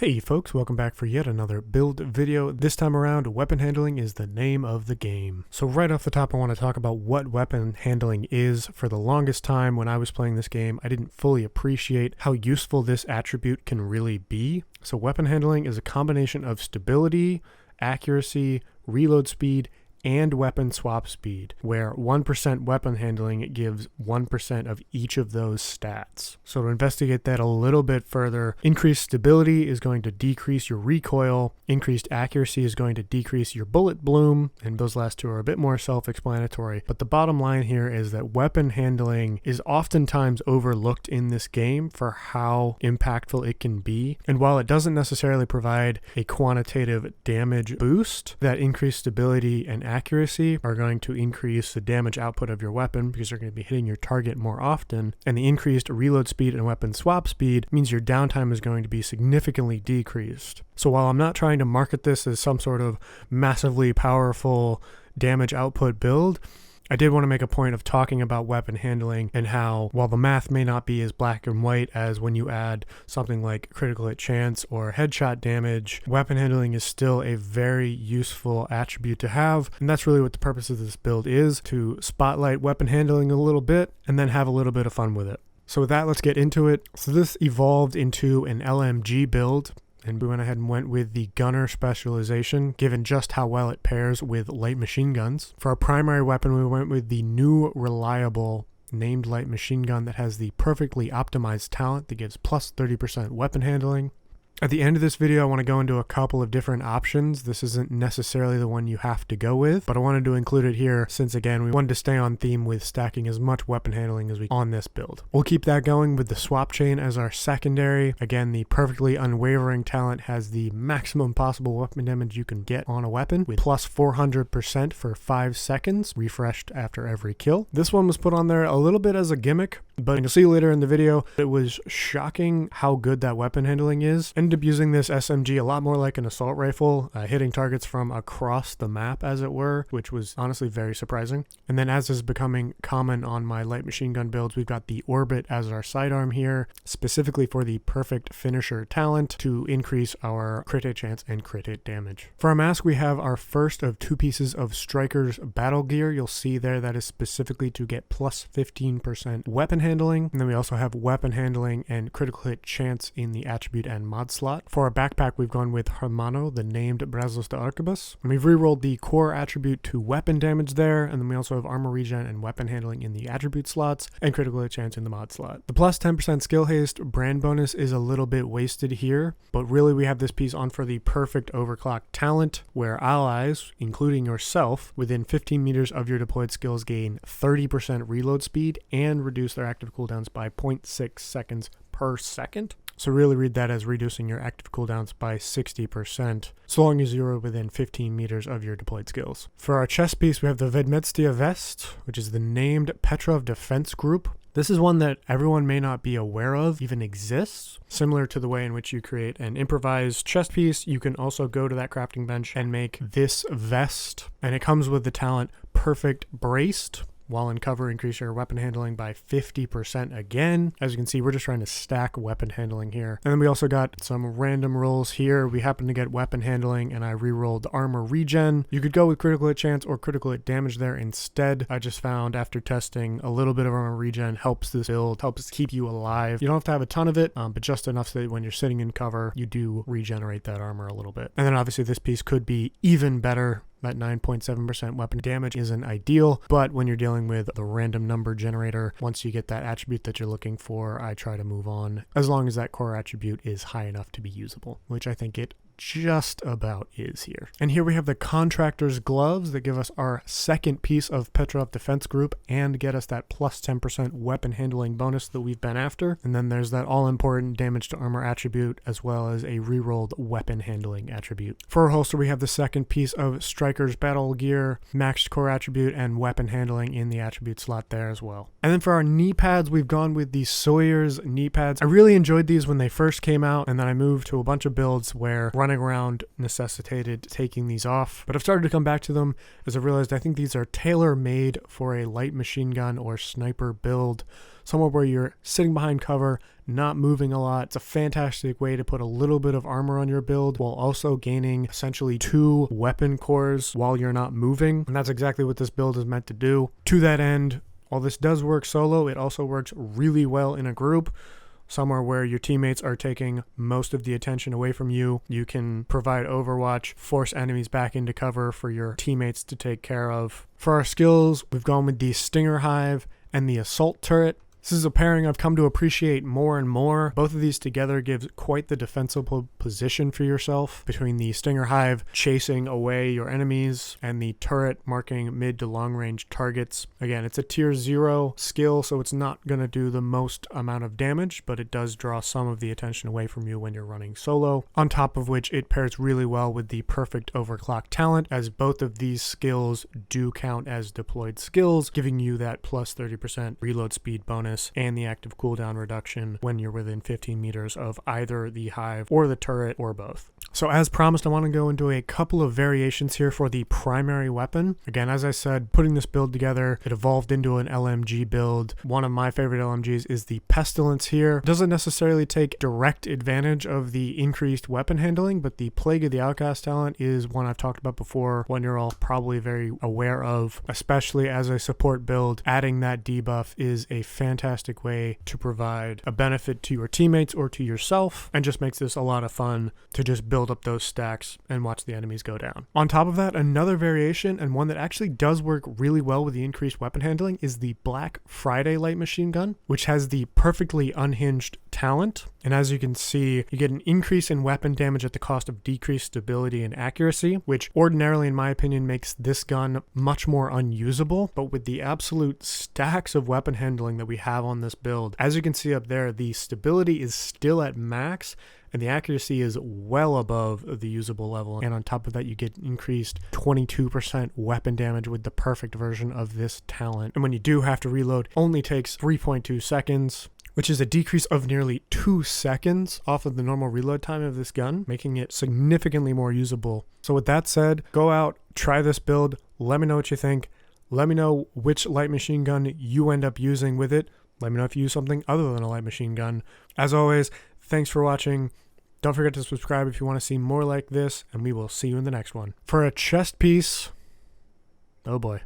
Hey folks, welcome back for yet another build video. This time around, weapon handling is the name of the game. So right off the top, I want to talk about what weapon handling is. For the longest time when I was playing this game, I didn't fully appreciate how useful this attribute can really be. So weapon handling is a combination of stability, accuracy, reload speed, and weapon swap speed, where 1% weapon handling gives 1% of each of those stats. So to investigate that a little bit further, increased stability is going to decrease your recoil, increased accuracy is going to decrease your bullet bloom, and those last two are a bit more self-explanatory. But the bottom line here is that weapon handling is oftentimes overlooked in this game for how impactful it can be. And while it doesn't necessarily provide a quantitative damage boost, that increased stability and accuracy are going to increase the damage output of your weapon because you're going to be hitting your target more often, and the increased reload speed and weapon swap speed means your downtime is going to be significantly decreased. So while I'm not trying to market this as some sort of massively powerful damage output build, I did want to make a point of talking about weapon handling and how, while the math may not be as black and white as when you add something like critical hit chance or headshot damage, weapon handling is still a very useful attribute to have. And that's really what the purpose of this build is, to spotlight weapon handling a little bit and then have a little bit of fun with it. So with that, let's get into it. So this evolved into an LMG build, and we went ahead and went with the gunner specialization, given just how well it pairs with light machine guns. For our primary weapon, we went with the new reliable named light machine gun that has the perfectly optimized talent that gives plus 30% weapon handling. At the end of this video, I want to go into a couple of different options. This isn't necessarily the one you have to go with, but I wanted to include it here since, again, we wanted to stay on theme with stacking as much weapon handling as we can on this build. We'll keep that going with the swap chain as our secondary. Again, the perfectly unwavering talent has the maximum possible weapon damage you can get on a weapon with plus 400% for 5 seconds, refreshed after every kill. This one was put on there a little bit as a gimmick, but you'll see later in the video, it was shocking how good that weapon handling is. Ended up using this SMG a lot more like an assault rifle, hitting targets from across the map, as it were, which was honestly very surprising. And then, as is becoming common on my light machine gun builds, we've got the Orbit as our sidearm here, specifically for the perfect finisher talent to increase our crit hit chance and crit hit damage. For our mask, we have our first of 2 pieces of Striker's battle gear. You'll see there that is specifically to get plus 15% weapon handling. And then we also have weapon handling and critical hit chance in the attribute and mod slot. For our backpack, we've gone with Hermano, the named Brazos de Arquebus. And we've rerolled the core attribute to weapon damage there, and then we also have armor regen and weapon handling in the attribute slots, and critical hit chance in the mod slot. The plus 10% skill haste brand bonus is a little bit wasted here, but really we have this piece on for the perfect overclock talent, where allies, including yourself, within 15 meters of your deployed skills gain 30% reload speed and reduce their active cooldowns by 0.6 seconds per second. So really read that as reducing your active cooldowns by 60%, so long as you're within 15 meters of your deployed skills. For our chest piece, we have the Vedmetstia vest, which is the named Petrov defense group. This is one that everyone may not be aware of even exists. Similar to the way in which you create an improvised chest piece, you can also go to that crafting bench and make this vest, and it comes with the talent Perfect Braced. While in cover, increase your weapon handling by 50% again. As you can see, we're just trying to stack weapon handling here. And then we also got some random rolls here. We happen to get weapon handling, and I re-rolled armor regen. You could go with critical hit chance or critical hit damage there instead. I just found after testing a little bit of armor regen helps this build, helps keep you alive. You don't have to have a ton of it, but just enough so that when you're sitting in cover, you do regenerate that armor a little bit. And then obviously this piece could be even better. That 9.7% weapon damage isn't ideal, but when you're dealing with the random number generator, once you get that attribute that you're looking for, I try to move on as long as that core attribute is high enough to be usable, which I think it just about is here. And here we have the contractor's gloves that give us our second piece of Petrov defense group and get us that plus 10% weapon handling bonus that we've been after. And then there's that all important damage to armor attribute as well as a rerolled weapon handling attribute. For our holster, we have the second piece of Striker's battle gear, maxed core attribute and weapon handling in the attribute slot there as well. And then for our knee pads, we've gone with the Sawyer's knee pads. I really enjoyed these when they first came out, and then I moved to a bunch of builds where running around necessitated taking these off. But I've started to come back to them as I realized I think these are tailor-made for a light machine gun or sniper build, somewhere where you're sitting behind cover, not moving a lot. It's a fantastic way to put a little bit of armor on your build while also gaining essentially 2 weapon cores while you're not moving. And that's exactly what this build is meant to do. To that end, while this does work solo, it also works really well in a group. Somewhere where your teammates are taking most of the attention away from you. You can provide overwatch, force enemies back into cover for your teammates to take care of. For our skills, we've gone with the Stinger Hive and the Assault Turret. This is a pairing I've come to appreciate more and more. Both of these together gives quite the defensible position for yourself, between the Stinger Hive chasing away your enemies and the turret marking mid to long range targets. Again, it's a tier 0 skill, so it's not going to do the most amount of damage, but it does draw some of the attention away from you when you're running solo. On top of which, it pairs really well with the Perfect Overclock talent, as both of these skills do count as deployed skills, giving you that plus 30% reload speed bonus and the active cooldown reduction when you're within 15 meters of either the Hive or the turret or both. So as promised, I want to go into a couple of variations here for the primary weapon. Again, as I said, putting this build together, it evolved into an LMG build. One of my favorite LMGs is the Pestilence here. It doesn't necessarily take direct advantage of the increased weapon handling, but the Plague of the Outcast talent is one I've talked about before, one you're all probably very aware of, especially as a support build. Adding that debuff is a fantastic way to provide a benefit to your teammates or to yourself, and just makes this a lot of fun to just build up those stacks and watch the enemies go down. On top of that, another variation, and one that actually does work really well with the increased weapon handling, is the Black Friday light machine gun, which has the Perfectly Unhinged talent. And as you can see, you get an increase in weapon damage at the cost of decreased stability and accuracy, which ordinarily, in my opinion, makes this gun much more unusable. But with the absolute stacks of weapon handling that we have on this build, as you can see up there, the stability is still at max, and the accuracy is well above the usable level. And on top of that, you get increased 22% weapon damage with the perfect version of this talent. And when you do have to reload, only takes 3.2 seconds, which is a decrease of nearly 2 seconds off of the normal reload time of this gun, making it significantly more usable. So with that said, go out, try this build, let me know what you think. Let me know which light machine gun you end up using with it. Let me know if you use something other than a light machine gun. As always, thanks for watching. Don't forget to subscribe if you want to see more like this, and we will see you in the next one. For a chest piece, oh boy.